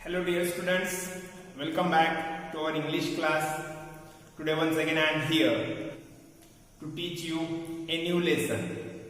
Hello dear students, welcome back to our English class. Today once again I am here to teach you a new lesson.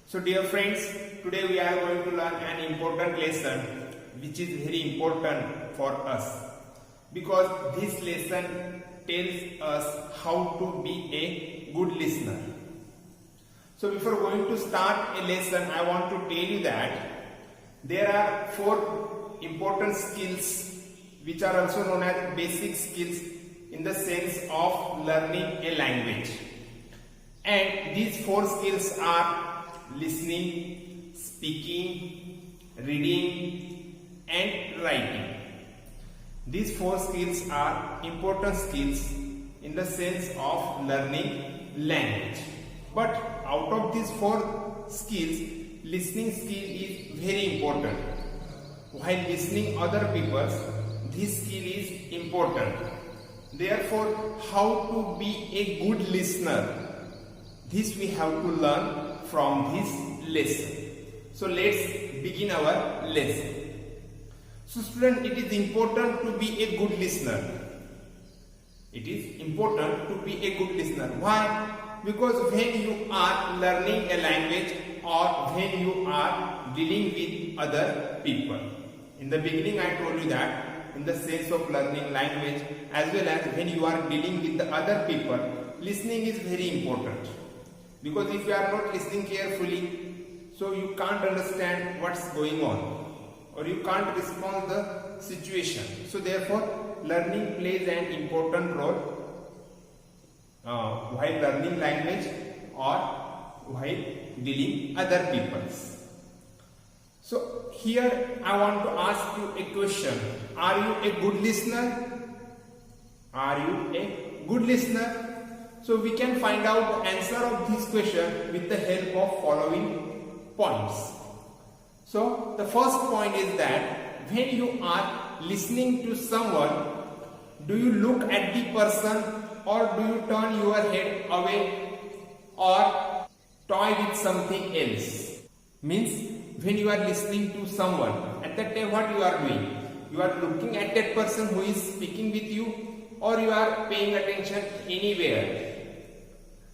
So dear friends, today we are going to learn an important lesson which is very important for us because this lesson tells us how to be a good listener. So before going to start a lesson, I want to tell you that there are 4 important skills which are also known as basic skills in the sense of learning a language. And these 4 skills are listening, speaking, reading and writing. These 4 skills are important skills in the sense of learning language. But out of these 4 skills, listening skill is very important. While listening other people, this skill is important. Therefore, how to be a good listener, this we have to learn from this lesson. So let's begin our lesson. So student, it is important to be a good listener. It is important to be a good listener. Why? Because when you are learning a language or when you are dealing with other people. In the beginning I told you that in the sense of learning language as well as when you are dealing with the other people, listening is very important. Because if you are not listening carefully, so you can't understand what's going on or you can't respond to the situation. So therefore learning plays an important role while learning language or while dealing other peoples. So here I want to ask you a question. Are you a good listener? Are you a good listener? So we can find out the answer of this question with the help of following points. So the first point is that when you are listening to someone, do you look at the person or do you turn your head away or toy with something else? Means when you are listening to someone, at that time what you are doing? You are looking at that person who is speaking with you or you are paying attention anywhere.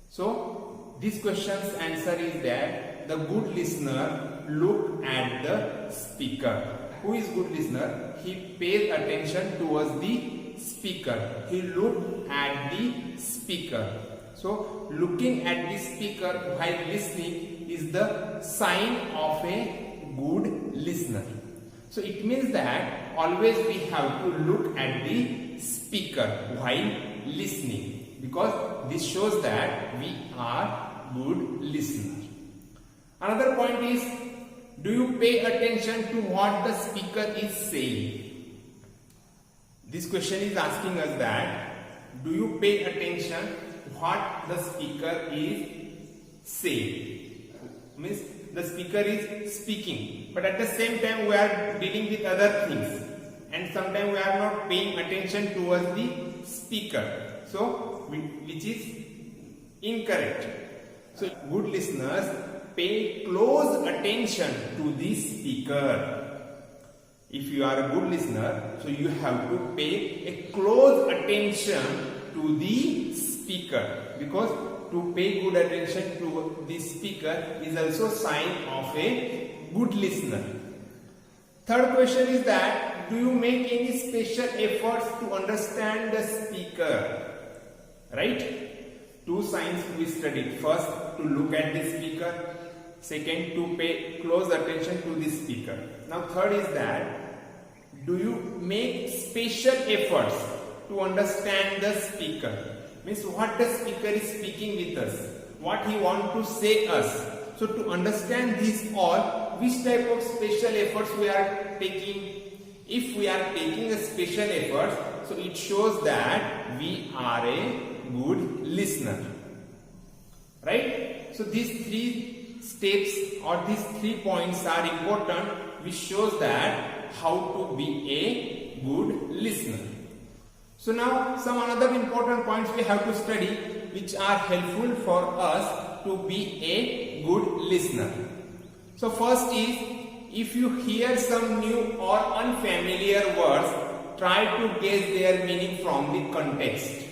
So this question's answer is that the good listener look at the speaker. Who is good listener? He pays attention towards the speaker. He look at the speaker. So looking at the speaker while listening is the sign of a good listener. So it means that always we have to look at the speaker while listening because this shows that we are good listeners. Another point is, do you pay attention to what the speaker is saying? This question is asking us that, do you pay attention what the speaker is saying? Means the speaker is speaking, but at the same time we are dealing with other things and sometimes we are not paying attention towards the speaker, so which is incorrect. So good listeners pay close attention to the speaker. If you are a good listener, so you have to pay a close attention to the speaker because to pay good attention to the speaker is also sign of a good listener. Third question is that, do you make any special efforts to understand the speaker? Right? 2 signs we studied. First, to look at the speaker. Second, to pay close attention to the speaker. Now third is that, do you make special efforts to understand the speaker? Means what the speaker is speaking with us, what he want to say us. So to understand this all, which type of special efforts we are taking? If we are taking a special effort, so it shows that we are a good listener. Right? So these 3 steps or these 3 points are important, which shows that how to be a good listener. So now some another important points we have to study which are helpful for us to be a good listener. So first is, if you hear some new or unfamiliar words, try to guess their meaning from the context.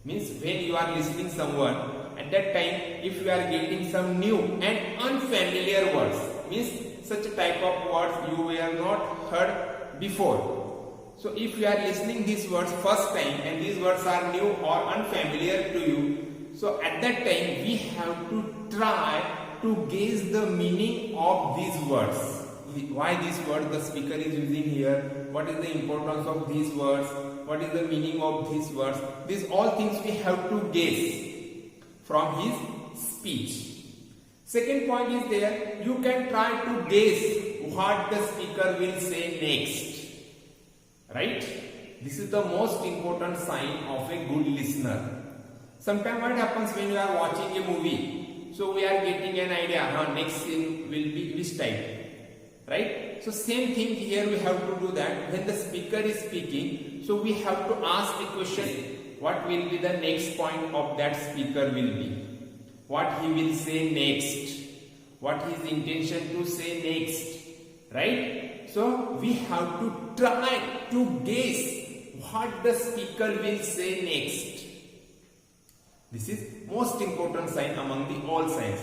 Means when you are listening someone, at that time if you are getting some new and unfamiliar words, means such a type of words you have not heard before. So if you are listening these words first time and these words are new or unfamiliar to you, so at that time we have to try to gauge the meaning of these words. Why these words the speaker is using here, what is the importance of these words, what is the meaning of these words. These all things we have to guess from his speech. Second point is there, you can try to guess what the speaker will say next. Right? This is the most important sign of a good listener. Sometimes what happens when you are watching a movie, so we are getting an idea, next scene will be which type. Right? So same thing here we have to do that. When the speaker is speaking, so we have to ask a question, what will be the next point of that speaker will be? What he will say next? What his intention to say next? Right? So we have to try to guess what the speaker will say next. This is most important sign among the all signs.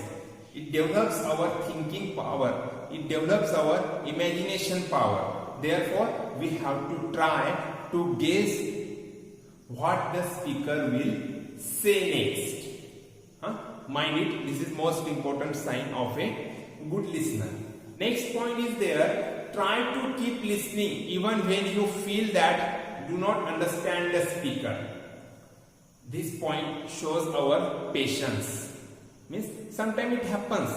It develops our thinking power. It develops our imagination power. Therefore, we have to try to guess what the speaker will say next. Mind it, this is most important sign of a good listener. Next point is there, try to keep listening even when you feel that do not understand the speaker. This point shows our patience. Means sometimes it happens,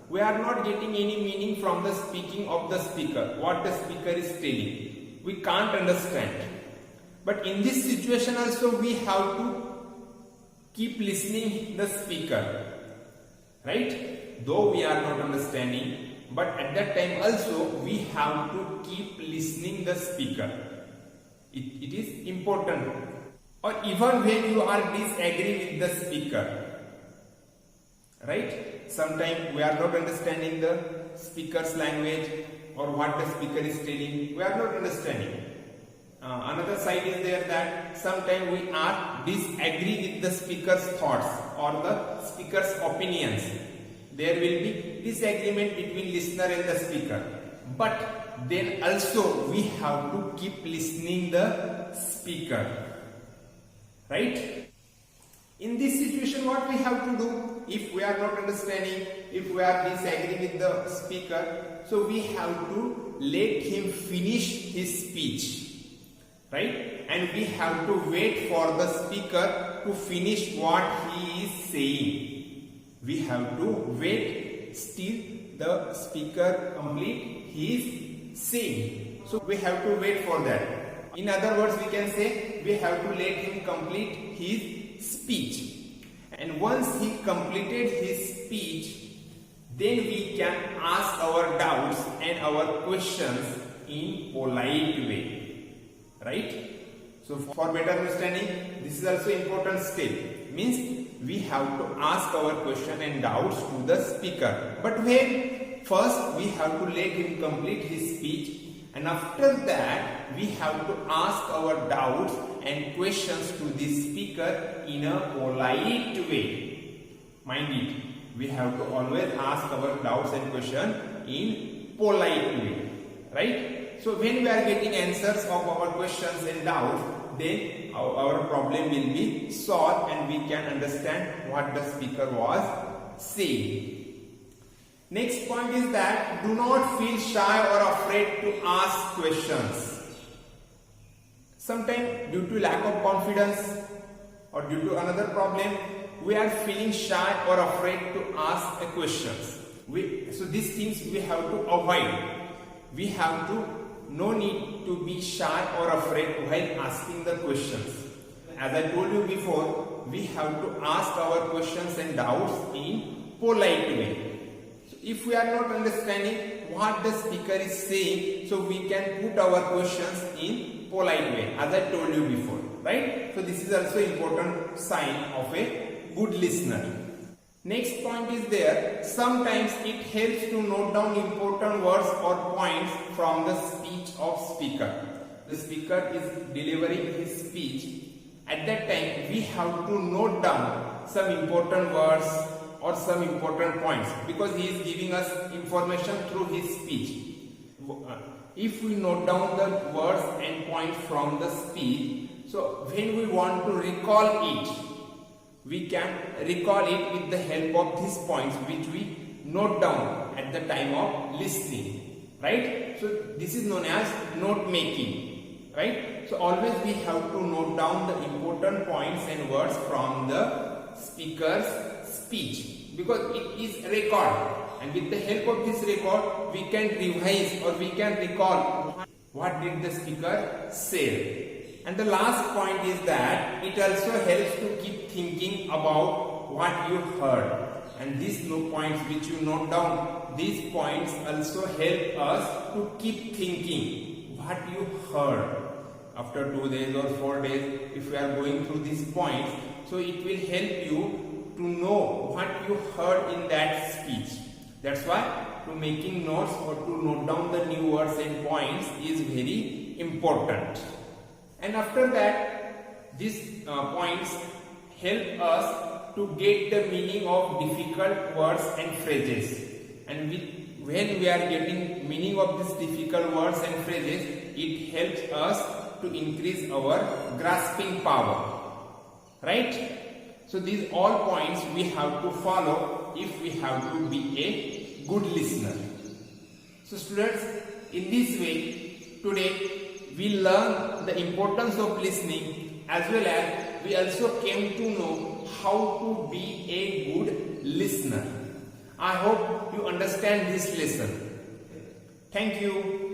we are not getting any meaning from the speaking of the speaker, what the speaker is telling. We can't understand. But in this situation also we have to keep listening the speaker. Right? Though we are not understanding, but at that time also we have to keep listening the speaker. It is important. Or even when you are disagree with the speaker. Right? Sometimes we are not understanding the speaker's language or what the speaker is telling. We are not understanding. Another side is there that sometimes we are disagree with the speaker's thoughts or the speaker's opinions. There will be disagreement between listener and the speaker. But then also we have to keep listening the speaker. Right? In this situation what we have to do, if we are not understanding, if we are disagreeing with the speaker, so we have to let him finish his speech. Right? And we have to wait for the speaker to finish what he is saying. We have to wait till the speaker complete his saying. So we have to wait for that. In other words, we can say we have to let him complete his speech. And once he completed his speech, then we can ask our doubts and our questions in polite way. Right? So for better understanding, this is also important step. Means we have to ask our question and doubts to the speaker. But when first we have to let him complete his speech, and after that we have to ask our doubts and questions to the speaker in a polite way. Mind it, we have to always ask our doubts and questions in polite way. Right? So when we are getting answers of our questions and doubts, then our problem will be solved and we can understand what the speaker was saying. Next point is that do not feel shy or afraid to ask questions. Sometimes due to lack of confidence or due to another problem, we are feeling shy or afraid to ask a questions. So these things we have to avoid. We have to no need to be shy or afraid while asking the questions. As I told you before, we have to ask our questions and doubts in polite way. So if we are not understanding what the speaker is saying, so we can put our questions in polite way, as I told you before. Right? So this is also important sign of a good listener. Next point is there, sometimes it helps to note down important words or points from the speech of speaker. The speaker is delivering his speech. At that time, we have to note down some important words or some important points because he is giving us information through his speech. If we note down the words and points from the speech, so when we want to recall it, we can recall it with the help of these points which we note down at the time of listening, right? So this is known as note making, right? So always we have to note down the important points and words from the speaker's speech because it is a record, and with the help of this record we can revise or we can recall what did the speaker say. And the last point is that it also helps to keep thinking about what you heard. And these points which you note down, these points also help us to keep thinking what you heard. After 2 days or 4 days, if we are going through these points, so it will help you to know what you heard in that speech. That's why to making notes or to note down the new words and points is very important. And after that, these points help us to get the meaning of difficult words and phrases. And when we are getting meaning of these difficult words and phrases, it helps us to increase our grasping power. Right? So these all points we have to follow if we have to be a good listener. So students, in this way, today we learn the importance of listening, as well as we also came to know how to be a good listener. I hope you understand this lesson. Thank you.